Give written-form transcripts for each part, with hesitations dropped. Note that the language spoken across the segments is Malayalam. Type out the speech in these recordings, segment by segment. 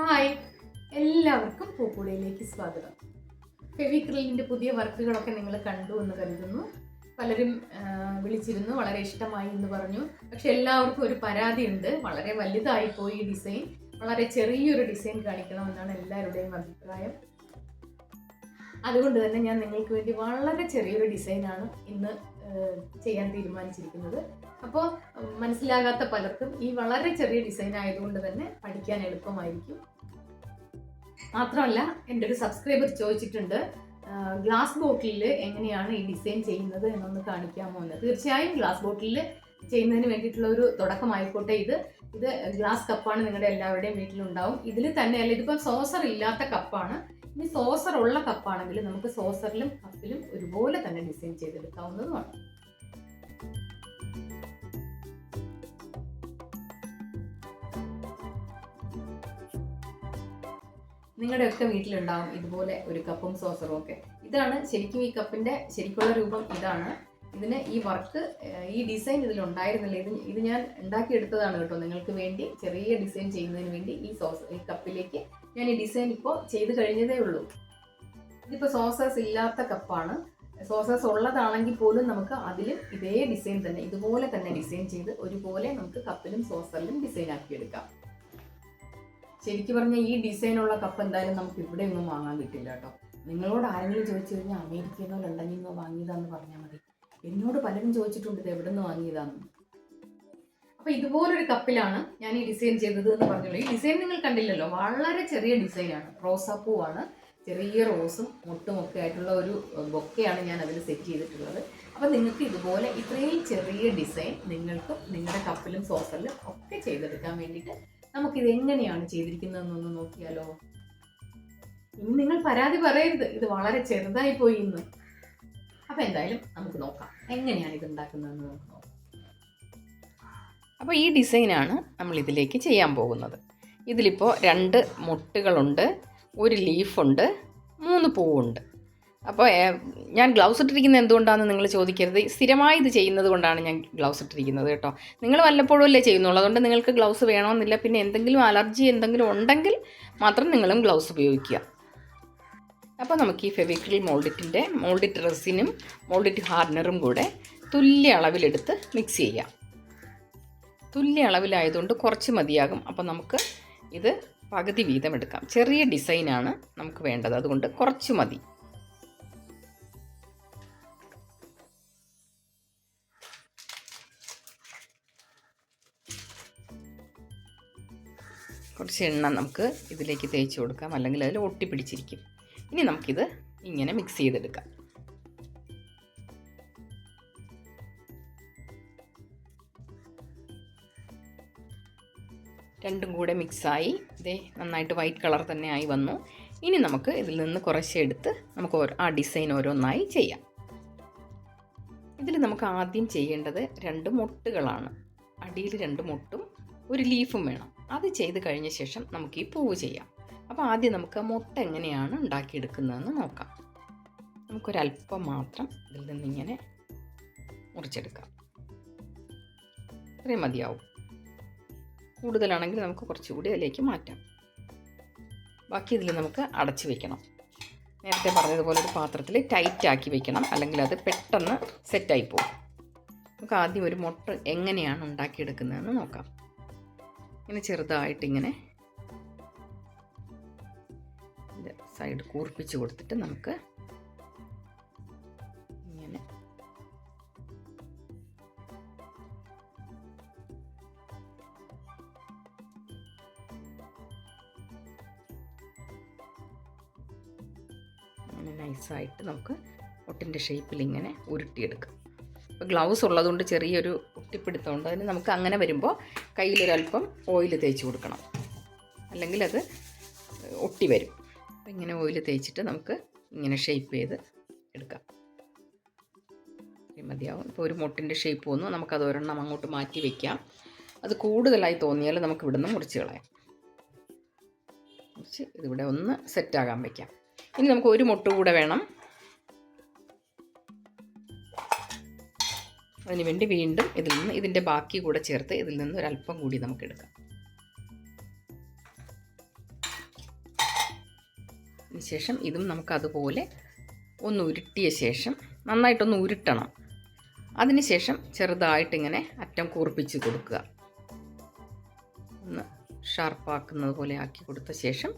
ഹായ്, എല്ലാവർക്കും പൂക്കൂടയിലേക്ക് സ്വാഗതം. ഫെവിക്രിലിൻ്റെ പുതിയ വർക്കുകളൊക്കെ നിങ്ങൾ കണ്ടു എന്ന് കരുതുന്നു. പലരും വിളിച്ചിരുന്നു, വളരെ ഇഷ്ടമായി എന്ന് പറഞ്ഞു. പക്ഷെ എല്ലാവർക്കും ഒരു പരാതിയുണ്ട്, വളരെ വലുതായിപ്പോയി ഡിസൈൻ, വളരെ ചെറിയൊരു ഡിസൈൻ കാണിക്കണമെന്നാണ് എല്ലാവരുടെയും അഭിപ്രായം. അതുകൊണ്ട് തന്നെ ഞാൻ നിങ്ങൾക്ക് വേണ്ടി വളരെ ചെറിയൊരു ഡിസൈനാണ് ഇന്ന് ചെയ്യാൻ തീരുമാനിച്ചിരിക്കുന്നത്. അപ്പോൾ മനസ്സിലാകാത്ത പലർക്കും ഈ വളരെ ചെറിയ ഡിസൈൻ ആയതുകൊണ്ട് തന്നെ പഠിക്കാൻ എളുപ്പമായിരിക്കും. മാത്രമല്ല, എൻ്റെ ഒരു സബ്സ്ക്രൈബർ ചോദിച്ചിട്ടുണ്ട്, ഗ്ലാസ് ബോട്ടിലിൽ എങ്ങനെയാണ് ഈ ഡിസൈൻ ചെയ്യുന്നത് എന്നൊന്ന് കാണിക്കാമോ എന്ന്. തീർച്ചയായും ഗ്ലാസ് ബോട്ടിലിൽ ചെയ്യുന്നതിന് വേണ്ടിയിട്ടുള്ള ഒരു തുടക്കമായിക്കോട്ടെ. ഇത് ഗ്ലാസ് കപ്പാണ്, നിങ്ങളുടെ എല്ലാവരുടെയും വീട്ടിലുണ്ടാവും. ഇതിൽ തന്നെയല്ല, ഇതിപ്പം സോസർ ഇല്ലാത്ത കപ്പാണ്. ഇനി സോസർ ഉള്ള കപ്പാണെങ്കിൽ നമുക്ക് സോസറിലും കപ്പിലും ഒരുപോലെ തന്നെ ഡിസൈൻ ചെയ്തെടുക്കാവുന്നതുമാണ്. നിങ്ങളുടെയൊക്കെ വീട്ടിലുണ്ടാവും ഇതുപോലെ ഒരു കപ്പും സോസറും ഒക്കെ. ഇതാണ് ശരിക്കും ഈ കപ്പിൻ്റെ ശരിക്കുള്ള രൂപം. ഇതാണ് ഇതിന് ഈ വർക്ക്, ഈ ഡിസൈൻ ഇതിലുണ്ടായിരുന്നില്ല. ഇത് ഞാൻ ഉണ്ടാക്കിയെടുത്തതാണ് കേട്ടോ, നിങ്ങൾക്ക് വേണ്ടി ചെറിയ ഡിസൈൻ ചെയ്യുന്നതിന് വേണ്ടി. ഈ കപ്പിലേക്ക് ഞാൻ ഈ ഡിസൈൻ ഇപ്പോൾ ചെയ്ത് കഴിഞ്ഞതേ ഉള്ളൂ. ഇതിപ്പോൾ സോസേഴ്സ് ഇല്ലാത്ത കപ്പാണ്. സോസേഴ്സ് ഉള്ളതാണെങ്കിൽ പോലും നമുക്ക് അതിലും ഇതേ ഡിസൈൻ തന്നെ, ഇതുപോലെ തന്നെ ഡിസൈൻ ചെയ്ത് ഒരുപോലെ നമുക്ക് കപ്പിലും സോസറിലും ഡിസൈൻ ആക്കിയെടുക്കാം. ശരിക്കും പറഞ്ഞാൽ ഈ ഡിസൈനുള്ള കപ്പ് എന്തായാലും നമുക്ക് ഇവിടെ ഒന്നും വാങ്ങാൻ കിട്ടില്ല കേട്ടോ. നിങ്ങളോട് ആരെങ്കിലും ചോദിച്ചു കഴിഞ്ഞാൽ അമേരിക്കയിൽ നിന്നോ ലണ്ടനിൽ നിന്നോ വാങ്ങിയതാന്ന് പറഞ്ഞാൽ മതി. എന്നോട് പലരും ചോദിച്ചിട്ടുണ്ട് ഇത് എവിടെ നിന്ന് വാങ്ങിയതാന്ന്. അപ്പോൾ ഇതുപോലൊരു കപ്പിലാണ് ഞാൻ ഈ ഡിസൈൻ ചെയ്തത് എന്ന് പറഞ്ഞുള്ളൂ. ഈ ഡിസൈൻ നിങ്ങൾ കണ്ടില്ലല്ലോ, വളരെ ചെറിയ ഡിസൈനാണ്. റോസാപ്പൂവാണ്, ചെറിയ റോസും മുട്ടും ഒക്കെ ആയിട്ടുള്ള ഒരു ബൊക്കെയാണ് ഞാൻ അതിൽ സെറ്റ് ചെയ്തിട്ടുള്ളത്. അപ്പോൾ നിങ്ങൾക്ക് ഇതുപോലെ ഇത്രയും ചെറിയ ഡിസൈൻ നിങ്ങൾക്കും നിങ്ങളുടെ കപ്പിലും സോസറിലും ഒക്കെ ചെയ്തെടുക്കാൻ വേണ്ടിയിട്ട് നമുക്കിത് എങ്ങനെയാണ് ചെയ്തിരിക്കുന്നതെന്നൊന്ന് നോക്കിയാലോ. ഇനി നിങ്ങൾ പരാതി പറയരുത്, ഇത് വളരെ ചെറുതായി പോയി ഇന്ന്. അപ്പം എന്തായാലും നമുക്ക് നോക്കാം എങ്ങനെയാണ് ഇത് ഉണ്ടാക്കുന്നതെന്ന് നമുക്ക് നോക്കാം. അപ്പോൾ ഈ ഡിസൈനാണ് നമ്മൾ ഇതിലേക്ക് ചെയ്യാൻ പോകുന്നത്. ഇതിലിപ്പോൾ 2 മുട്ടുകളുണ്ട്, ഒരു ലീഫുണ്ട്, 3 പൂവുണ്ട്. അപ്പോൾ ഞാൻ ഗ്ലൗസ് ഇട്ടിരിക്കുന്നത് എന്തുകൊണ്ടാണെന്ന് നിങ്ങൾ ചോദിക്കരുത്. സ്ഥിരമായി ഇത് ചെയ്യുന്നത് കൊണ്ടാണ് ഞാൻ ഗ്ലൗസ് ഇട്ടിരിക്കുന്നത് കേട്ടോ. നിങ്ങൾ വല്ലപ്പോഴും അല്ലേ ചെയ്യുന്നുള്ളൂ, അതുകൊണ്ട് നിങ്ങൾക്ക് ഗ്ലൗസ് വേണമെന്നില്ല. പിന്നെ എന്തെങ്കിലും അലർജി എന്തെങ്കിലും ഉണ്ടെങ്കിൽ മാത്രം നിങ്ങളും ഗ്ലൗസ് ഉപയോഗിക്കുക. അപ്പോൾ നമുക്ക് ഈ ഫെവിക്രിൽ മോൾഡിറ്റ് റെസിനും മോൾഡിറ്റ് ഹാർഡനറും കൂടെ തുല്യ അളവിലെടുത്ത് മിക്സ് ചെയ്യാം. തുല്യ അളവിലായതുകൊണ്ട് കുറച്ച് മതിയാകും. അപ്പോൾ നമുക്ക് ഇത് പകുതി വീതം എടുക്കാം. ചെറിയ ഡിസൈനാണ് നമുക്ക് വേണ്ടത്, അതുകൊണ്ട് കുറച്ച് മതി. കുറച്ച് എണ്ണ നമുക്ക് ഇതിലേക്ക് തേച്ച് കൊടുക്കാം, അല്ലെങ്കിൽ അതിൽ ഒട്ടിപ്പിടിച്ചിരിക്കും. ഇനി നമുക്കിത് ഇങ്ങനെ മിക്സ് ചെയ്തെടുക്കാം. രണ്ടും കൂടെ മിക്സായി ഇതേ നന്നായിട്ട് വൈറ്റ് കളർ തന്നെ ആയി വന്നു. ഇനി നമുക്ക് ഇതിൽ നിന്ന് കുറച്ചെടുത്ത് നമുക്ക് ആ ഡിസൈൻ ഓരോന്നായി ചെയ്യാം. ഇതിൽ നമുക്ക് ആദ്യം ചെയ്യേണ്ടത് 2 മുട്ടുകളാണ്. അടിയിൽ 2 മുട്ടും ഒരു ലീഫും വേണം. അത് ചെയ്ത് കഴിഞ്ഞ ശേഷം നമുക്ക് ഈ പൂവ് ചെയ്യാം. അപ്പോൾ ആദ്യം നമുക്ക് മുട്ട എങ്ങനെയാണ് ഉണ്ടാക്കിയെടുക്കുന്നതെന്ന് നോക്കാം. നമുക്കൊരല്പം മാത്രം ഇതിൽ നിന്നിങ്ങനെ മുറിച്ചെടുക്കാം. ഇത്രയും മതിയാവും. കൂടുതലാണെങ്കിൽ നമുക്ക് കുറച്ചുകൂടി അതിലേക്ക് മാറ്റാം. ബാക്കി ഇതിൽ നമുക്ക് അടച്ചു വെക്കണം. നേരത്തെ പറഞ്ഞതുപോലെ ഒരു പാത്രത്തിൽ ടൈറ്റാക്കി വെക്കണം, അല്ലെങ്കിൽ അത് പെട്ടെന്ന് സെറ്റായി പോകും. നമുക്ക് ആദ്യം ഒരു മുട്ട എങ്ങനെയാണ് ഉണ്ടാക്കിയെടുക്കുന്നതെന്ന് നോക്കാം. ഇങ്ങനെ ചെറുതായിട്ടിങ്ങനെ സൈഡ് കൂർപ്പിച്ച് കൊടുത്തിട്ട് നമുക്ക് ഇങ്ങനെ നൈസായിട്ട് നമുക്ക് മുട്ടിൻ്റെ ഷേപ്പിൽ ഇങ്ങനെ ഉരുട്ടിയെടുക്കാം. ഇപ്പോൾ ഗ്ലൗസ് ഉള്ളതുകൊണ്ട് ചെറിയൊരു ഒട്ടിപ്പിടുത്തമുണ്ട്. അതിന് നമുക്ക് അങ്ങനെ വരുമ്പോൾ കയ്യിലൊരല്പം ഓയിൽ തേച്ച് കൊടുക്കണം, അല്ലെങ്കിൽ അത് ഒട്ടി വരും. അപ്പോൾ ഇങ്ങനെ ഓയിൽ തേച്ചിട്ട് നമുക്ക് ഇങ്ങനെ ഷേപ്പ് ചെയ്ത് എടുക്കാം. മതിയാവും. ഇപ്പോൾ ഒരു മുട്ടിൻ്റെ ഷേപ്പ് വന്നു. നമുക്കത് ഒരെണ്ണം അങ്ങോട്ട് മാറ്റി വയ്ക്കാം. അത് കൂടുതലായി തോന്നിയാൽ നമുക്ക് ഇവിടെ നിന്ന് മുറിച്ച് കളയാം. മുറിച്ച് ഇതിവിടെ ഒന്ന് സെറ്റാകാൻ വയ്ക്കാം. ഇനി നമുക്ക് ഒരു മുട്ട് കൂടെ വേണം. അതിനുവേണ്ടി വീണ്ടും ഇതിൻ്റെ ബാക്കി കൂടെ ചേർത്ത് ഇതിൽ നിന്ന് ഒരല്പം കൂടി നമുക്ക് എടുക്കാം. ശേഷം ഇതും നമുക്കതുപോലെ ഒന്ന് ഉരുട്ടിയ ശേഷം നന്നായിട്ടൊന്ന് ഉരുട്ടണം. അതിനുശേഷം ചെറുതായിട്ടിങ്ങനെ അറ്റം കൂർപ്പിച്ച് കൊടുക്കുക. ഒന്ന് ഷാർപ്പാക്കുന്നത് പോലെ ആക്കി കൊടുത്ത ശേഷം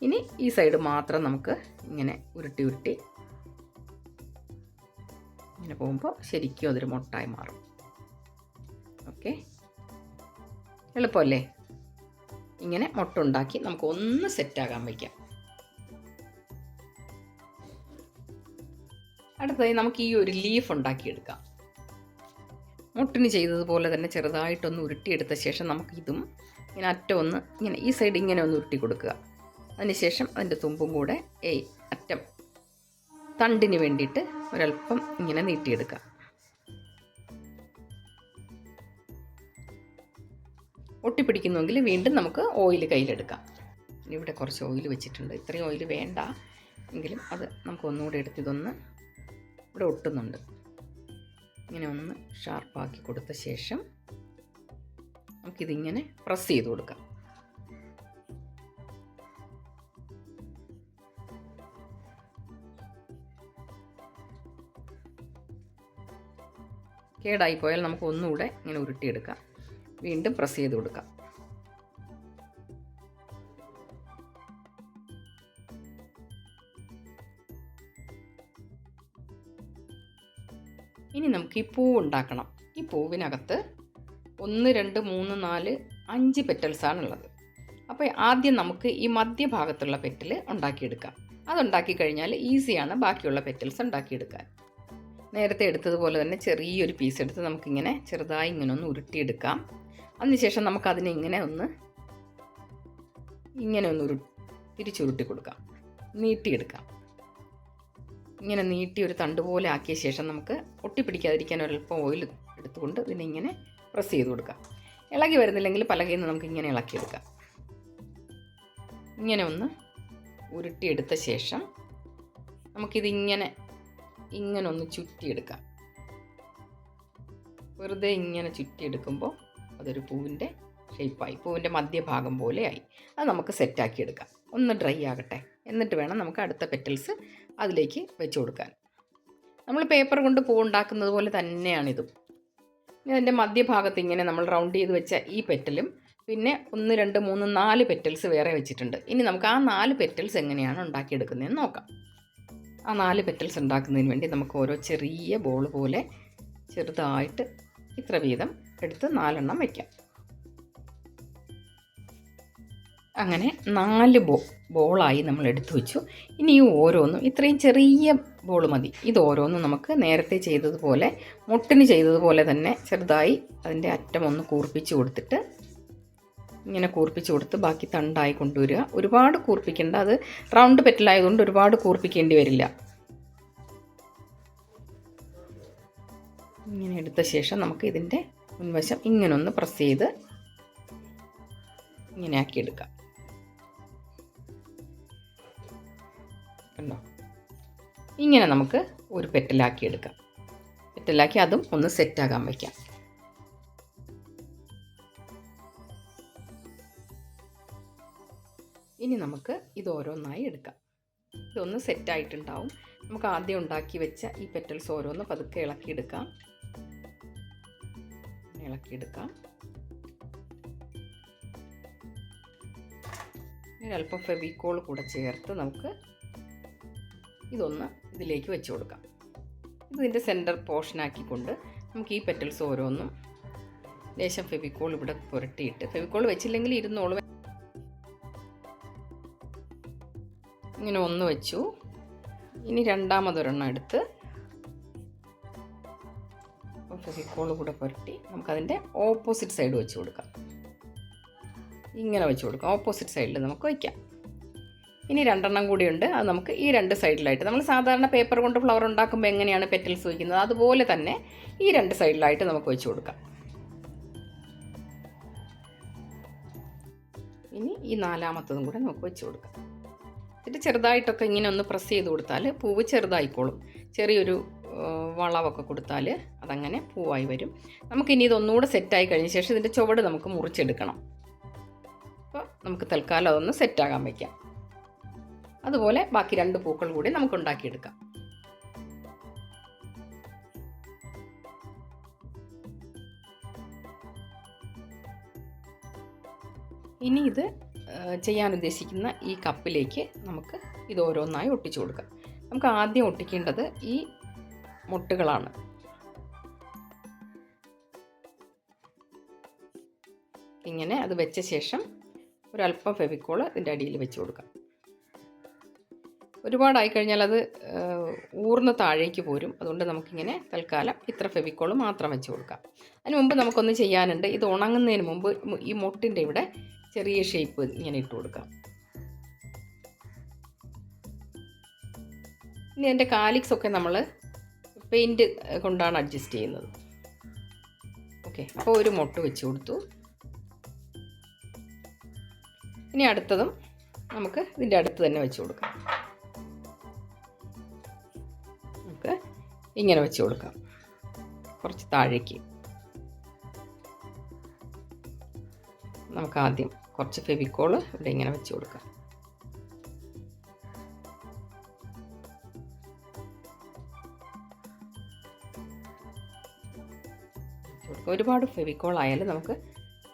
ഇനി ഈ സൈഡ് മാത്രം നമുക്ക് ഇങ്ങനെ ഉരുട്ടി ഉരുട്ടി ഇങ്ങനെ പോകുമ്പോൾ ശരിക്കും അതൊരു മുട്ടായി മാറും. ഓക്കെ, എളുപ്പമല്ലേ? ഇങ്ങനെ മുട്ട ഉണ്ടാക്കി നമുക്ക് ഒന്ന് സെറ്റാകാൻ വയ്ക്കാം. അടുത്തതായി നമുക്ക് ഈ ഒരു ലീഫ് ഉണ്ടാക്കിയെടുക്കാം. മുട്ടിന് ചെയ്തതുപോലെ തന്നെ ചെറുതായിട്ടൊന്ന് ഉരുട്ടിയെടുത്ത ശേഷം നമുക്കിതും ഇങ്ങനെ അറ്റം ഒന്ന് ഇങ്ങനെ ഈ സൈഡ് ഇങ്ങനെ ഒന്ന് ഉരുട്ടി കൊടുക്കുക. അതിനുശേഷം അതിൻ്റെ തുമ്പും കൂടെ അറ്റം തണ്ടിന് വേണ്ടിയിട്ട് ഒരല്പം ഇങ്ങനെ നീട്ടിയെടുക്കുക. ഒട്ടിപ്പിടിക്കുന്നുവെങ്കിൽ വീണ്ടും നമുക്ക് ഓയിൽ കയ്യിലെടുക്കാം. ഇവിടെ കുറച്ച് ഓയിൽ വെച്ചിട്ടുണ്ട്. ഇത്രയും ഓയിൽ വേണ്ട എങ്കിലും അത് നമുക്ക് ഒന്നുകൂടെ എടുത്ത് ഇതൊന്ന് ഇവിടെ ഒട്ടുന്നുണ്ട്. ഇങ്ങനെ ഒന്ന് ഷാർപ്പാക്കി കൊടുത്ത ശേഷം നമുക്കിതിങ്ങനെ പ്രസ് ചെയ്ത് കൊടുക്കാം. കേടായിപ്പോയാൽ നമുക്ക് ഒന്നുകൂടെ ഇങ്ങനെ ഉരുട്ടിയെടുക്കാം. വീണ്ടും പ്രസ് ചെയ്ത് കൊടുക്കാം. ഇനി നമുക്ക് ഈ പൂവ് ഉണ്ടാക്കണം. ഈ പൂവിനകത്ത് 1 2 3 4 5 പെറ്റൽസാണുള്ളത്. അപ്പോൾ ആദ്യം നമുക്ക് ഈ മധ്യഭാഗത്തുള്ള പെറ്റൽ ഉണ്ടാക്കിയെടുക്കാം. അതുണ്ടാക്കി കഴിഞ്ഞാൽ ഈസിയാണ് ബാക്കിയുള്ള പെറ്റൽസ് ഉണ്ടാക്കിയെടുക്കാൻ. നേരത്തെ എടുത്തതുപോലെ തന്നെ ചെറിയൊരു പീസ് എടുത്ത് നമുക്കിങ്ങനെ ചെറുതായി ഇങ്ങനെ ഒന്ന് ഉരുട്ടിയെടുക്കാം. അതിനുശേഷം നമുക്കതിനെ ഇങ്ങനെ ഒന്ന് തിരിച്ചുരുട്ടി കൊടുക്കാം, നീട്ടിയെടുക്കാം. ഇങ്ങനെ നീട്ടി ഒരു തണ്ട് പോലെ ആക്കിയ ശേഷം നമുക്ക് ഒട്ടിപ്പിടിക്കാതിരിക്കാൻ ഒരല്പം ഓയിൽ എടുത്തുകൊണ്ട് ഇതിനെ ഇങ്ങനെ പ്രസ് ചെയ്ത് കൊടുക്കാം. ഇളകി വരുന്നില്ലെങ്കിൽ പലകയിൽ നിന്ന് നമുക്ക് ഇങ്ങനെ ഇളക്കിയെടുക്കാം. ഇങ്ങനെ ഒന്ന് ഉരുട്ടിയെടുത്ത ശേഷം നമുക്കിതിങ്ങനെ ഒന്ന് ചുറ്റിയെടുക്കാം. വെറുതെ ഇങ്ങനെ ചുറ്റിയെടുക്കുമ്പോൾ അതൊരു പൂവിൻ്റെ ഷേപ്പായി, പൂവിൻ്റെ മധ്യഭാഗം പോലെയായി. അത് നമുക്ക് സെറ്റാക്കിയെടുക്കാം. ഒന്ന് ഡ്രൈ ആകട്ടെ, എന്നിട്ട് വേണം നമുക്ക് അടുത്ത പെറ്റൽസ് അതിലേക്ക് വെച്ച് കൊടുക്കാൻ. നമ്മൾ പേപ്പർ കൊണ്ട് പൂ ഉണ്ടാക്കുന്നത് പോലെ തന്നെയാണിതും. അതിൻ്റെ മധ്യഭാഗത്ത് ഇങ്ങനെ നമ്മൾ റൗണ്ട് ചെയ്ത് വെച്ച ഈ പെറ്റലും പിന്നെ 1 2 3 4 പെറ്റൽസ് വേറെ വെച്ചിട്ടുണ്ട്. ഇനി നമുക്ക് ആ 4 പെറ്റൽസ് എങ്ങനെയാണ് ഉണ്ടാക്കിയെടുക്കുന്നതെന്ന് നോക്കാം. ആ 4 പെറ്റൽസ് ഉണ്ടാക്കുന്നതിന് വേണ്ടി നമുക്ക് ഓരോ ചെറിയ ബോൾ പോലെ ചെറുതായിട്ട് ഇത്ര വീതം എടുത്ത് 4 എണ്ണം വയ്ക്കാം. അങ്ങനെ 4 ബോളായി നമ്മൾ എടുത്തു വെച്ചു. ഇനി ഈ ഓരോന്നും ഇത്രയും ചെറിയ ബോൾ മതി. ഇത് ഓരോന്നും നമുക്ക് നേരത്തെ ചെയ്തതുപോലെ മുട്ടിന് ചെയ്തതുപോലെ തന്നെ ചെറുതായി അതിൻ്റെ അറ്റം ഒന്ന് കൂർപ്പിച്ച് കൊടുത്തിട്ട് ഇങ്ങനെ കൂർപ്പിച്ച് കൊടുത്ത് ബാക്കി തണ്ടായി കൊണ്ടുവരിക. ഒരുപാട് കൂർപ്പിക്കേണ്ട, അത് റൗണ്ട് പെറ്റലായതുകൊണ്ട് ഒരുപാട് കൂർപ്പിക്കേണ്ടി വരില്ല. ഇങ്ങനെ എടുത്ത ശേഷം നമുക്ക് ഇതിൻ്റെ മുൻവശം ഇങ്ങനെ ഒന്ന് പ്രസ് ചെയ്ത് ഇങ്ങനെ ആക്കിയെടുക്കാം. കണ്ടോ? ഇങ്ങനെ നമുക്ക് ഒരു പെറ്റലാക്കി എടുക്കാം. പെറ്റലാക്കി അതും ഒന്ന് സെറ്റാകാൻ വയ്ക്കാം. ഇനി നമുക്ക് ഇത് ഓരോന്നായി എടുക്കാം. ഇതൊന്ന് സെറ്റായിട്ടുണ്ടാവും. നമുക്ക് ആദ്യം ഉണ്ടാക്കി വെച്ച ഈ പെറ്റൽസ് ഓരോന്ന് പതുക്കെ ഇളക്കിയെടുക്കാം. ഇനി അല്പം ഫെവിക്കോൾ കൂടെ ചേർത്ത് നമുക്ക് ഇതൊന്ന് ഇതിലേക്ക് വെച്ച് കൊടുക്കാം. ഇതിൻ്റെ സെൻറ്റർ പോർഷനാക്കിക്കൊണ്ട് നമുക്ക് ഈ പെറ്റൽസ് ഓരോന്നും ലേശം ഫെവിക്കോൾ ഇവിടെ പുരട്ടിയിട്ട്, ഫെവിക്കോൾ വെച്ചില്ലെങ്കിൽ ഇരുന്നോളും. ഇങ്ങനെ ഒന്ന് വെച്ചു. ഇനി രണ്ടാമതൊരെണ്ണം എടുത്ത് ഫെവിക്കോൾ കൂടെ പുരട്ടി നമുക്കതിൻ്റെ ഓപ്പോസിറ്റ് സൈഡ് വെച്ച് കൊടുക്കാം. ഇങ്ങനെ വെച്ച് കൊടുക്കാം. ഓപ്പോസിറ്റ് സൈഡിൽ നമുക്ക് വയ്ക്കാം. ഇനി 2 എണ്ണം കൂടിയുണ്ട്. അത് നമുക്ക് ഈ 2 സൈഡിലായിട്ട്, നമ്മൾ സാധാരണ പേപ്പർ കൊണ്ട് ഫ്ലവർ ഉണ്ടാക്കുമ്പോൾ എങ്ങനെയാണ് പെറ്റൽസ് വയ്ക്കുന്നത് അതുപോലെ തന്നെ ഈ 2 സൈഡിലായിട്ട് നമുക്ക് വെച്ച് കൊടുക്കാം. ഇനി ഈ 4ാമത്തതും കൂടെ നമുക്ക് വെച്ച് കൊടുക്കാം. എന്നിട്ട് ചെറുതായിട്ടൊക്കെ ഇങ്ങനെ ഒന്ന് പ്രസ് ചെയ്ത് കൊടുത്താൽ പൂവ് ചെറുതായിക്കോളും. ചെറിയൊരു വളവൊക്കെ കൊടുത്താൽ അതങ്ങനെ പൂവായി വരും. നമുക്കിനി ഇതൊന്നുകൂടെ സെറ്റായി കഴിഞ്ഞ ശേഷം ഇതിൻ്റെ ചുവട് നമുക്ക് മുറിച്ചെടുക്കണം. അപ്പോൾ നമുക്ക് തൽക്കാലം അതൊന്ന് സെറ്റാകാൻ വയ്ക്കാം. അതുപോലെ ബാക്കി 2 പൂക്കൾ കൂടി നമുക്ക് ഉണ്ടാക്കിയെടുക്കാം. ഇനി ഇത് ചെയ്യാൻ ഉദ്ദേശിക്കുന്ന ഈ കപ്പിലേക്ക് നമുക്ക് ഇത് ഓരോന്നായി ഒട്ടിച്ചു കൊടുക്കാം. നമുക്ക് ആദ്യം ഒട്ടിക്കേണ്ടത് ഈ മുട്ടുകളാണ്. ഇങ്ങനെ അത് വെച്ച ശേഷം ഒരല്പം ഫെവിക്കോൾ ഇതിൻ്റെ അടിയിൽ വെച്ച് കൊടുക്കാം. ഒരുപാടായി കഴിഞ്ഞാൽ അത് ഊർന്ന് താഴേക്ക് പോരും. അതുകൊണ്ട് നമുക്കിങ്ങനെ തൽക്കാലം ഇത്ര ഫെവിക്കോൾ മാത്രം വെച്ച് കൊടുക്കാം. അതിന് മുമ്പ് നമുക്കൊന്ന് ചെയ്യാനുണ്ട്. ഇത് ഉണങ്ങുന്നതിന് മുമ്പ് ഈ മുട്ടിൻ്റെ ഇവിടെ ചെറിയ ഷേപ്പ് ഇങ്ങനെ ഇട്ട് കൊടുക്കാം. ഇനി എൻ്റെ കാലിക്സ് ഒക്കെ നമ്മൾ പെയിൻറ്റ് കൊണ്ടാണ് അഡ്ജസ്റ്റ് ചെയ്യുന്നത്. ഓക്കെ, അപ്പോൾ ഒരു മുട്ട് വെച്ച് കൊടുത്തു. ഇനി അടുത്തതും നമുക്ക് ഇതിൻ്റെ അടുത്ത് തന്നെ വെച്ച് കൊടുക്കാം. നമുക്ക് ഇങ്ങനെ വെച്ച് കൊടുക്കാം, കുറച്ച് താഴേക്ക്. നമുക്ക് ആദ്യം കുറച്ച് ഫെവിക്കോൾ ഇവിടെ ഇങ്ങനെ വെച്ച് കൊടുക്കാം. ഒരുപാട് ഫെവിക്കോൾ ആയാലും നമുക്ക്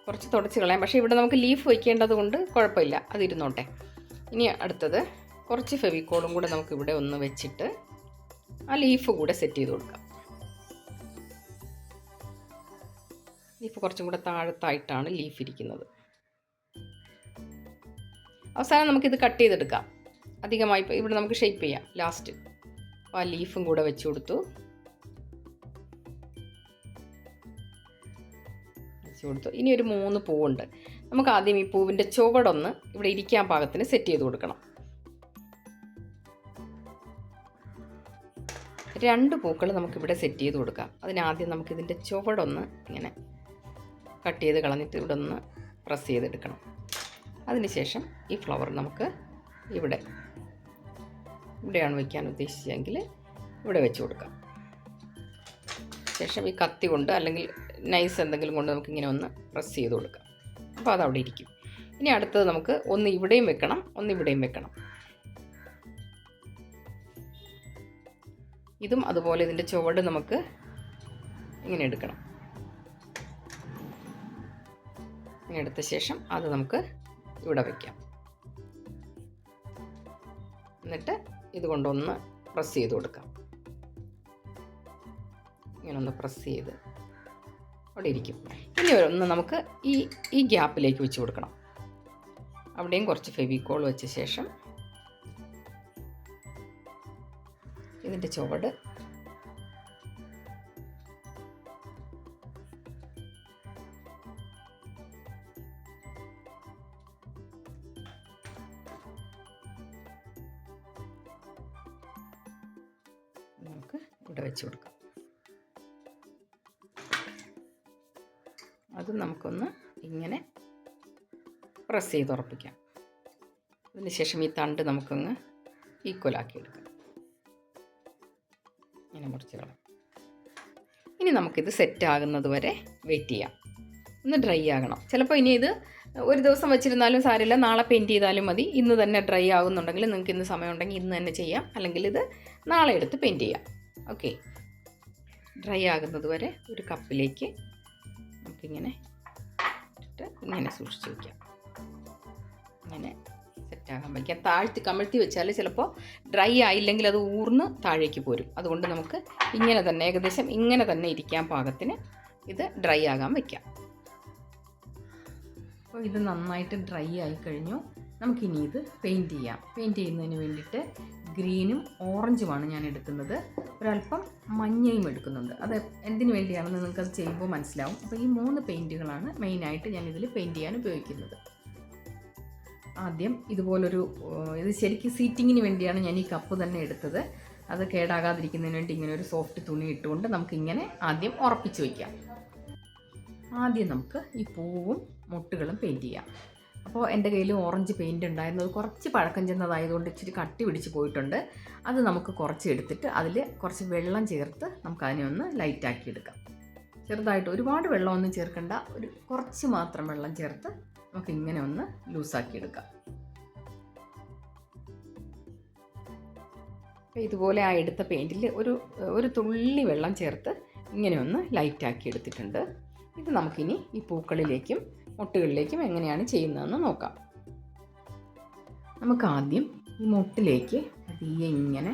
കുറച്ച് തുടച്ച് കളയാം. പക്ഷേ ഇവിടെ നമുക്ക് ലീഫ് വയ്ക്കേണ്ടത് കൊണ്ട് കുഴപ്പമില്ല, അതിരുന്നോട്ടെ. ഇനി അടുത്തത് കുറച്ച് ഫെവിക്കോളും കൂടെ നമുക്ക് ഇവിടെ ഒന്ന് വെച്ചിട്ട് ആ ലീഫ് കൂടെ സെറ്റ് ചെയ്ത് കൊടുക്കാം. ലീഫ് കുറച്ചും കൂടെ താഴത്തായിട്ടാണ് ലീഫ് ഇരിക്കുന്നത്. അവസാനം നമുക്കിത് കട്ട് ചെയ്തെടുക്കാം. അധികമായി ഇവിടെ നമുക്ക് ഷേപ്പ് ചെയ്യാം ലാസ്റ്റ്. അപ്പോൾ ആ ലീഫും കൂടെ വെച്ച് കൊടുത്തു. ഇനി ഒരു 3 പൂവുണ്ട്. നമുക്ക് ആദ്യം ഈ പൂവിൻ്റെ ചുവടൊന്ന് ഇവിടെ ഇരിക്കാൻ പാകത്തിന് സെറ്റ് ചെയ്ത് കൊടുക്കണം. 2 പൂക്കൾ നമുക്കിവിടെ സെറ്റ് ചെയ്ത് കൊടുക്കാം. അതിനാദ്യം നമുക്കിതിൻ്റെ ചുവടൊന്ന് ഇങ്ങനെ കട്ട് ചെയ്ത് കളഞ്ഞിട്ട് ഇവിടെ ഒന്ന് പ്രസ് ചെയ്തെടുക്കണം. അതിനുശേഷം ഈ ഫ്ലവർ നമുക്ക് ഇവിടെയാണ് വയ്ക്കാൻ ഉദ്ദേശിച്ചെങ്കിൽ ഇവിടെ വെച്ച് കൊടുക്കാം. ശേഷം ഈ കത്തി കൊണ്ട് അല്ലെങ്കിൽ നൈസ് എന്തെങ്കിലും കൊണ്ട് നമുക്കിങ്ങനെ ഒന്ന് പ്രസ് ചെയ്ത് കൊടുക്കാം. അപ്പോൾ അതവിടെ ഇരിക്കും. ഇനി അടുത്തത് നമുക്ക് ഒന്ന് ഇവിടെയും വെക്കണം, ഒന്ന് ഇവിടെയും വെക്കണം. ഇതും അതുപോലെ ഇതിൻ്റെ ചുവട് നമുക്ക് ഇങ്ങനെ എടുക്കണം. ഇങ്ങനെ എടുത്ത ശേഷം അത് നമുക്ക് ഇവിടെ വയ്ക്കാം. എന്നിട്ട് ഇതുകൊണ്ടൊന്ന് പ്രസ് ചെയ്ത് കൊടുക്കാം. ഇങ്ങനെ ഒന്ന് പ്രസ് ചെയ്ത് അവിടെ ഇരിക്കും. ഇനി ഒന്ന് നമുക്ക് ഈ ഗ്യാപ്പിലേക്ക് വെച്ച് കൊടുക്കണം. അവിടെയും കുറച്ച് ഫെവിക്കോൾ വെച്ച ശേഷം ഇതിൻ്റെ ചുവട് നമുക്ക് ഇവിടെ വെച്ച് കൊടുക്കാം. അത് നമുക്കൊന്ന് ഇങ്ങനെ പ്രസ് ചെയ്ത് ഉറപ്പിക്കാം. അതിന് ശേഷം ഈ തണ്ട് നമുക്കൊന്ന് ഈക്വലാക്കി എടുക്കാം. ഇങ്ങനെ മുറിച്ച് കളയാം. ഇനി നമുക്കിത് സെറ്റ് ആകുന്നത് വരെ വെയിറ്റ് ചെയ്യാം. ഒന്ന് ഡ്രൈ ആകണം. ചിലപ്പോൾ ഇനി ഇത് ഒരു ദിവസം വെച്ചിരുന്നാലും സാരമില്ല, നാളെ പെയിൻറ്റ് ചെയ്താലും മതി. ഇന്ന് തന്നെ ഡ്രൈ ആകുന്നുണ്ടെങ്കിൽ നിങ്ങൾക്ക് ഇന്ന് സമയമുണ്ടെങ്കിൽ ഇന്ന് തന്നെ ചെയ്യാം, അല്ലെങ്കിൽ ഇത് നാളെ എടുത്ത് പെയിൻറ്റ് ചെയ്യാം. ഓക്കെ, ഡ്രൈ ആകുന്നത് വരെ ഒരു കപ്പിലേക്ക് നമുക്കിങ്ങനെ ഇട്ട് ഇങ്ങനെ സൂക്ഷിച്ച് വയ്ക്കാം. ഇങ്ങനെ സെറ്റാകാൻ വയ്ക്കാം. താഴ്ത്തി കമഴ്ത്തി വെച്ചാൽ ചിലപ്പോൾ ഡ്രൈ ആയില്ലെങ്കിൽ അത് ഊർന്ന് താഴേക്ക് പോരും. അതുകൊണ്ട് നമുക്ക് ഇങ്ങനെ തന്നെ ഏകദേശം ഇങ്ങനെ തന്നെ ഇരിക്കാൻ പാകത്തിന് ഇത് ഡ്രൈ ആകാൻ വയ്ക്കാം. അപ്പോൾ ഇത് നന്നായിട്ട് ഡ്രൈ ആയി കഴിഞ്ഞു. നമുക്കിനി ഇത് പെയിൻറ്റ് ചെയ്യാം. പെയിൻറ്റ് ചെയ്യുന്നതിന് വേണ്ടിയിട്ട് ഗ്രീനും ഓറഞ്ചുമാണ് ഞാൻ എടുക്കുന്നത്. ഒരല്പം മഞ്ഞയും എടുക്കുന്നുണ്ട്. അത് എന്തിനു വേണ്ടിയാണെന്ന് നിങ്ങൾക്കത് ചെയ്യുമ്പോൾ മനസ്സിലാവും. അപ്പോൾ ഈ 3 പെയിൻറ്റുകളാണ് മെയിനായിട്ട് ഞാൻ ഇതിൽ പെയിൻറ്റ് ചെയ്യാൻ ഉപയോഗിക്കുന്നത്. ആദ്യം ഇതുപോലൊരു ഇത് ശരിക്കും സീറ്റിങ്ങിന് വേണ്ടിയാണ് ഞാൻ ഈ കപ്പ് തന്നെ എടുത്തത്. അത് കേടാകാതിരിക്കുന്നതിന് വേണ്ടി ഇങ്ങനെ ഒരു സോഫ്റ്റ് തുണി ഇട്ടുകൊണ്ട് നമുക്കിങ്ങനെ ആദ്യം ഉറപ്പിച്ച് വയ്ക്കാം. ആദ്യം നമുക്ക് ഈ പൂവും മുട്ടുകളും പെയിൻറ്റ് ചെയ്യാം. അപ്പോൾ എൻ്റെ കയ്യിൽ ഓറഞ്ച് പെയിൻറ്റ് ഉണ്ടായിരുന്നത് കുറച്ച് പഴക്കം ചെന്നതായതുകൊണ്ട് ഇച്ചിരി കട്ടി പിടിച്ച് പോയിട്ടുണ്ട്. അത് നമുക്ക് കുറച്ച് എടുത്തിട്ട് അതിൽ കുറച്ച് വെള്ളം ചേർത്ത് നമുക്കതിനെ ഒന്ന് ലൈറ്റാക്കി എടുക്കാം. ചെറുതായിട്ട് ഒരുപാട് വെള്ളമൊന്നും ചേർക്കണ്ട, ഒരു കുറച്ച് മാത്രം വെള്ളം ചേർത്ത് നമുക്കിങ്ങനെ ഒന്ന് ലൂസാക്കി എടുക്കാം. അപ്പോൾ ഇതുപോലെ ആ എടുത്ത പെയിൻറ്റിൽ ഒരു തുള്ളി വെള്ളം ചേർത്ത് ഇങ്ങനെ ഒന്ന് ലൈറ്റാക്കി എടുത്തിട്ടുണ്ട്. ഇത് നമുക്കിനി ഈ പൂക്കളിലേക്കും മൊട്ടുകളിലേക്കും എങ്ങനെയാണ് ചെയ്യുന്നതെന്ന് നോക്കാം. നമുക്ക് ആദ്യം ഈ മൊട്ടിലേക്ക് പതിയെ ഇങ്ങനെ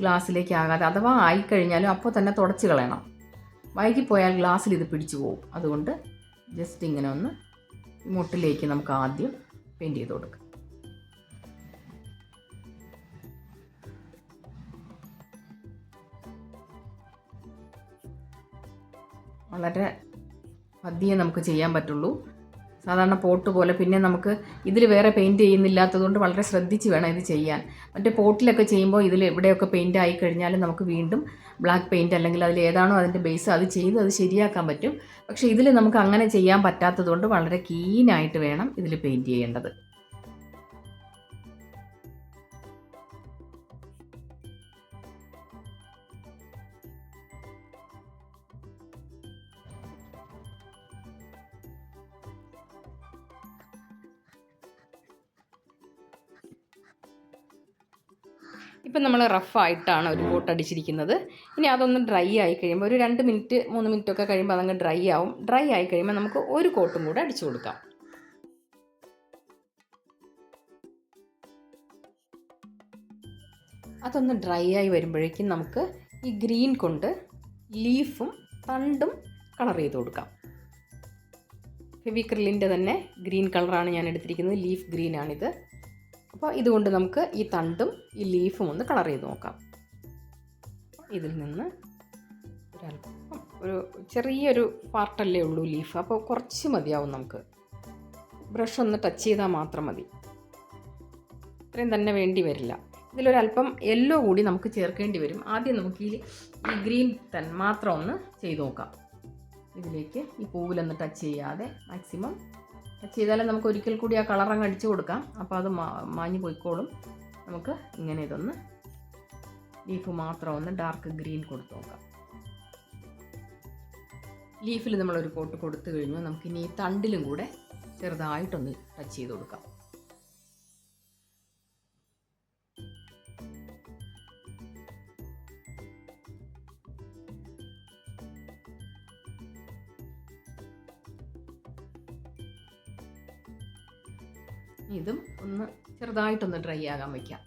ഗ്ലാസ്സിലേക്ക് ആകാതെ, അഥവാ ആയിക്കഴിഞ്ഞാലും അപ്പോൾ തന്നെ തുടച്ച് കളയണം. വൈകിപ്പോയാൽ ഗ്ലാസ്സിൽ ഇത് പിടിച്ചു പോകും. അതുകൊണ്ട് ജസ്റ്റ് ഇങ്ങനെ ഒന്ന് മൊട്ടിലേക്ക് നമുക്ക് ആദ്യം പെയിൻറ്റ് ചെയ്ത് കൊടുക്കാം. വളരെ പതിയെ നമുക്ക് ചെയ്യാൻ പറ്റുള്ളൂ. സാധാരണ പോട്ട് പോലെ. പിന്നെ നമുക്ക് ഇതിൽ വേറെ പെയിൻറ്റ് ചെയ്യുന്നില്ലാത്തതുകൊണ്ട് വളരെ ശ്രദ്ധിച്ച് വേണം ഇത് ചെയ്യാൻ. മറ്റേ പോട്ടിലൊക്കെ ചെയ്യുമ്പോൾ ഇതിൽ എവിടെയൊക്കെ പെയിൻറ്റ് ആയി കഴിഞ്ഞാൽ നമുക്ക് വീണ്ടും ബ്ലാക്ക് പെയിൻറ്റ് അല്ലെങ്കിൽ അതിൽ ഏതാണോ അതിൻ്റെ ബേസ് അത് ചെയ്ത് അത് ശരിയാക്കാൻ പറ്റും. പക്ഷേ ഇതിൽ നമുക്ക് അങ്ങനെ ചെയ്യാൻ പറ്റാത്തതുകൊണ്ട് വളരെ കീനായിട്ട് വേണം ഇതിൽ പെയിൻറ്റ് ചെയ്യേണ്ടത്. ഇപ്പം നമ്മൾ റഫായിട്ടാണ് ഒരു കോട്ട് അടിച്ചിരിക്കുന്നത്. ഇനി അതൊന്ന് ഡ്രൈ ആയി കഴിയുമ്പോൾ ഒരു 2 മിനിറ്റ് 3 മിനിറ്റൊക്കെ കഴിയുമ്പോൾ അതങ്ങ് ഡ്രൈ ആവും. ഡ്രൈ ആയി കഴിയുമ്പോൾ നമുക്ക് ഒരു കോട്ടും കൂടെ അടിച്ചു കൊടുക്കാം. അതൊന്ന് ഡ്രൈ ആയി വരുമ്പോഴേക്കും നമുക്ക് ഈ ഗ്രീൻ കൊണ്ട് ലീഫും തണ്ടും കളർ ചെയ്ത് കൊടുക്കാം. ഫെവിക്രിലിൻ്റെ തന്നെ ഗ്രീൻ കളറാണ് ഞാൻ എടുത്തിരിക്കുന്നത്. ലീഫ് ഗ്രീനാണിത്. അപ്പോൾ ഇതുകൊണ്ട് നമുക്ക് ഈ തണ്ടും ഈ ലീഫും ഒന്ന് കളർ ചെയ്ത് നോക്കാം. ഇതിൽ നിന്ന് ഒരു ചെറിയൊരു പാർട്ടല്ലേ ഉള്ളൂ ലീഫ്, അപ്പോൾ കുറച്ച് മതിയാവും. നമുക്ക് ബ്രഷ് ഒന്ന് ടച്ച് ചെയ്താൽ മാത്രം മതി. ഇത്രയും തന്നെ വേണ്ടി വരില്ല. ഇതിലൊരല്പം യെല്ലോ കൂടി നമുക്ക് ചേർക്കേണ്ടി വരും. ആദ്യം നമുക്ക് ഈ ഗ്രീൻ മാത്രം ഒന്ന് ചെയ്ത് നോക്കാം. ഇതിലേക്ക് ഈ പൂവിലൊന്ന് ടച്ച് ചെയ്യാതെ മാക്സിമം ടച്ച് ചെയ്താലും നമുക്ക് ഒരിക്കൽ കൂടി ആ കളറങ്ങ് അടിച്ചു കൊടുക്കാം. അപ്പോൾ അത് മാഞ്ഞു പോയിക്കോളും. നമുക്ക് ഇങ്ങനെ ഇതൊന്ന് ലീഫ് മാത്രം ഒന്ന് ഡാർക്ക് ഗ്രീൻ കൊടുത്ത് നോക്കാം. ലീഫിൽ നമ്മളൊരു കോട്ട് കൊടുത്തു കഴിഞ്ഞു. നമുക്കിനി ഈ തണ്ടിലും കൂടെ ചെറുതായിട്ടൊന്ന് ടച്ച് ചെയ്ത് കൊടുക്കാം. ഇതും ഒന്ന് ചെറുതായിട്ടൊന്ന് ഡ്രൈ ആകാൻ വയ്ക്കാം.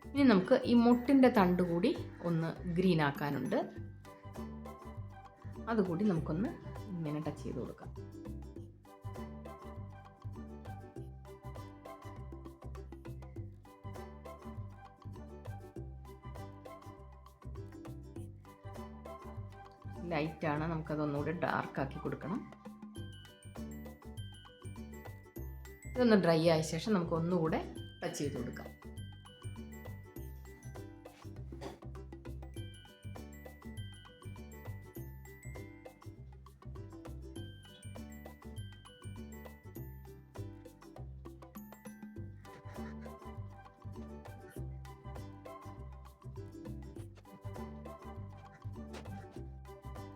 ഇനി നമുക്ക് ഈ മുട്ടിൻ്റെ തണ്ട് കൂടി ഒന്ന് ഗ്രീൻ ആക്കാനുണ്ട്. അതുകൂടി നമുക്കൊന്ന് ഇങ്ങനെ ടച്ച് ചെയ്ത് കൊടുക്കാം. ലൈറ്റാണ്, നമുക്കതൊന്നുകൂടി ഡാർക്കാക്കി കൊടുക്കണം. ഇതൊന്ന് ഡ്രൈ ആയ ശേഷം നമുക്ക് ഒന്നുകൂടെ ടച്ച് ചെയ്ത് കൊടുക്കാം.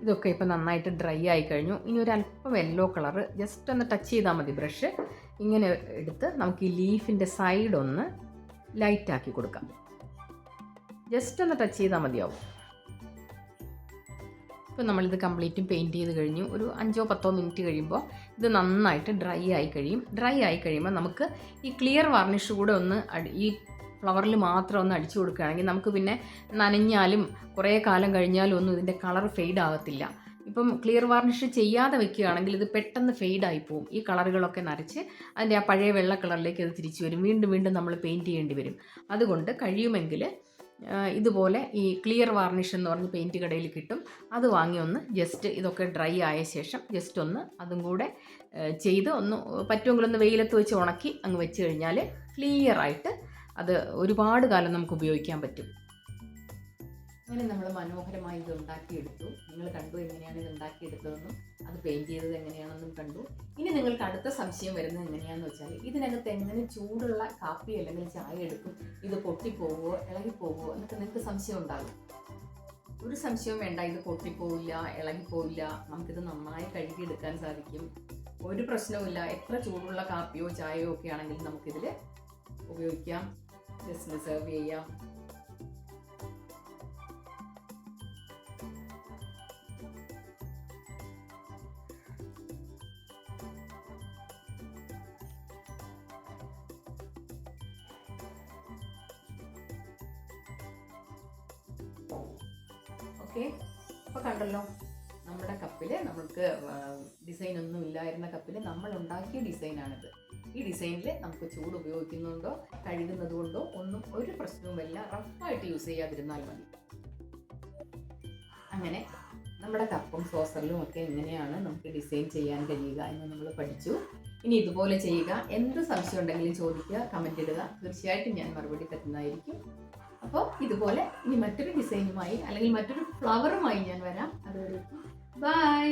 ഇതൊക്കെ ഇപ്പോൾ നന്നായിട്ട് ഡ്രൈ ആയി കഴിഞ്ഞു. ഇനി ഒരു അല്പം യെല്ലോ കളറ് ജസ്റ്റ് ഒന്ന് ടച്ച് ചെയ്താൽ മതി. ബ്രഷ് ഇങ്ങനെ എടുത്ത് നമുക്ക് ഈ ലീഫിൻ്റെ സൈഡ് ഒന്ന് ലൈറ്റാക്കി കൊടുക്കാം. ജസ്റ്റ് ഒന്ന് ടച്ച് ചെയ്താൽ മതിയാവും. ഇപ്പോൾ നമ്മളിത് കംപ്ലീറ്റും പെയിൻറ്റ് ചെയ്ത് കഴിഞ്ഞു. ഒരു 5-10 മിനിറ്റ് കഴിയുമ്പോൾ ഇത് നന്നായിട്ട് ഡ്രൈ ആയി കഴിയും. ഡ്രൈ ആയി കഴിയുമ്പോൾ നമുക്ക് ഈ ക്ലിയർ വാർണിഷ് കൂടെ ഒന്ന് ഈ ഫ്ലവറിൽ മാത്രം ഒന്ന് അടിച്ചു കൊടുക്കുകയാണെങ്കിൽ നമുക്ക് പിന്നെ നനഞ്ഞാലും കുറേ കാലം കഴിഞ്ഞാലും ഒന്നും ഇതിൻ്റെ കളർ ഫെയ്ഡ് ആകത്തില്ല. ഇപ്പം ക്ലിയർ വാർണിഷ് ചെയ്യാതെ വെക്കുകയാണെങ്കിൽ ഇത് പെട്ടെന്ന് ഫെയ്ഡായി പോവും. ഈ കളറുകളൊക്കെ നരച്ച് അതിൻ്റെ ആ പഴയ വെള്ള കളറിലേക്ക് അത് തിരിച്ചു വരും. വീണ്ടും വീണ്ടും നമ്മൾ പെയിൻറ്റ് ചെയ്യേണ്ടി വരും. അതുകൊണ്ട് കഴിയുമെങ്കിൽ ഇതുപോലെ ഈ ക്ലിയർ വാർണിഷ് എന്ന് പറഞ്ഞ് പെയിൻറ്റ് കടയിൽ കിട്ടും. അത് വാങ്ങി ഒന്ന് ജസ്റ്റ് ഇതൊക്കെ ഡ്രൈ ആയ ശേഷം ജസ്റ്റ് ഒന്ന് അതും കൂടെ ചെയ്ത് ഒന്ന് പറ്റുമെങ്കിൽ ഒന്ന് വെയിലത്ത് വെച്ച് ഉണക്കി അങ്ങ് വെച്ച് കഴിഞ്ഞാൽ ക്ലിയറായിട്ട് അത് ഒരുപാട് കാലം നമുക്ക് ഉപയോഗിക്കാൻ പറ്റും. അങ്ങനെ നമ്മൾ മനോഹരമായി ഇത് ഉണ്ടാക്കിയെടുത്തു. നിങ്ങൾ കണ്ടു എങ്ങനെയാണ് ഇത് ഉണ്ടാക്കിയെടുത്തതെന്നും അത് പെയിൻറ്റ് ചെയ്തത് എങ്ങനെയാണെന്നും കണ്ടു. ഇനി നിങ്ങൾക്ക് അടുത്ത സംശയം വരുന്നത് എങ്ങനെയാണെന്ന് വെച്ചാൽ ഇതിനകത്ത് എങ്ങനെ ചൂടുള്ള കാപ്പി അല്ലെങ്കിൽ ചായ എടുക്കും, ഇത് പൊട്ടിപ്പോകുമോ ഇളകിപ്പോകുമോ എന്നൊക്കെ നിങ്ങൾക്ക് സംശയം ഉണ്ടാകും. ഒരു സംശയവും വേണ്ട, ഇത് പൊട്ടിപ്പോവില്ല, ഇളകിപ്പോവില്ല. നമുക്കിത് നന്നായി കഴുകിയെടുക്കാൻ സാധിക്കും. ഒരു പ്രശ്നവുമില്ല. എത്ര ചൂടുള്ള കാപ്പിയോ ചായയോ ഒക്കെ ആണെങ്കിലും നമുക്കിതിൽ ഉപയോഗിക്കാം. ജസ്റ്റ് സെർവ് ചെയ്യാം. ഓക്കെ, അപ്പോൾ കണ്ടല്ലോ നമ്മുടെ കപ്പിൽ നമുക്ക് ഡിസൈൻ ഒന്നും ഇല്ലായിരുന്ന കപ്പിൽ നമ്മൾ ഉണ്ടാക്കിയ ഡിസൈനാണിത്. ഈ ഡിസൈനിൽ നമുക്ക് ചൂട് ഉപയോഗിക്കുന്നതുകൊണ്ടോ കഴുകുന്നത് കൊണ്ടോ ഒന്നും ഒരു പ്രശ്നവുമില്ല. റഫായിട്ട് യൂസ് ചെയ്യാതിരുന്നാൽ മതി. അങ്ങനെ നമ്മുടെ കപ്പും സോസറിലും ഒക്കെ എങ്ങനെയാണ് നമുക്ക് ഡിസൈൻ ചെയ്യാൻ കഴിയുക എന്ന് നമ്മൾ പഠിച്ചു. ഇനി ഇതുപോലെ ചെയ്യുക. എന്ത് സംശയം ഉണ്ടെങ്കിലും ചോദിക്കുക, കമൻ്റ് ഇടുക. തീർച്ചയായിട്ടും ഞാൻ മറുപടി തരുന്നതായിരിക്കും. അപ്പോൾ ഇതുപോലെ ഇനി മറ്റൊരു ഡിസൈനുമായി അല്ലെങ്കിൽ മറ്റൊരു ഫ്ലവറുമായി ഞാൻ വരാം. അതുവരെ ബൈ.